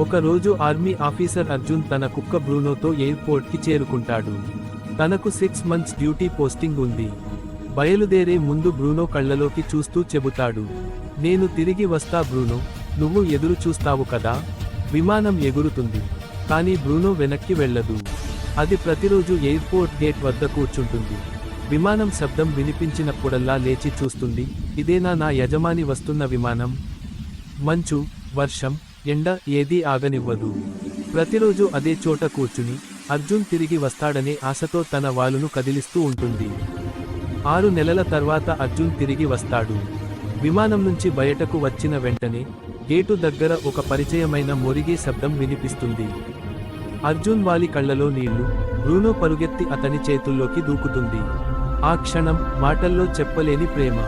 ఒకరోజు army officer Arjun తన కుక్క బ్రూనోతో ఎయిర్పోర్ట్కి చేరుకుంటాడు. తనకు 6 మంత్స్ డ్యూటీ పోస్టింగ్ ఉంది. బయలుదేరే ముందు బ్రూనో కళ్ళలోకి చూస్తూ చెబుతాడు, నేను తిరిగి వస్తా బ్రూనో, నువ్వు ఎదురు చూస్తావు కదా. విమానం ఎగురుతుంది, కానీ బ్రూనో వెనక్కి వెళ్ళదు. అది ప్రతిరోజు ఎయిర్పోర్ట్ గేట్ వద్ద కూర్చుంటుంది. విమానం శబ్దం వినిపించినప్పుడల్లా లేచి చూస్తుంది, ఇదేనా నా యజమాని వస్తున్న విమానం. మంచు, వర్షం, ఎండ ఏదీ ఆగనివ్వదు. ప్రతిరోజు అదే చోట కూర్చుని అర్జున్ తిరిగి వస్తాడనే ఆశతో తన వాలును కదిలిస్తూ ఉంటుంది. 6 నెలల తర్వాత అర్జున్ తిరిగి వస్తాడు. విమానం నుంచి బయటకు వచ్చిన వెంటనే గేటు దగ్గర ఒక పరిచయమైన మొరిగే శబ్దం వినిపిస్తుంది. అర్జున్ వాలి కళ్ళలో నీళ్లు. బ్రూనో పరుగెత్తి అతని చేతుల్లోకి దూకుతుంది. ఆ క్షణం మాటల్లో చెప్పలేని ప్రేమ.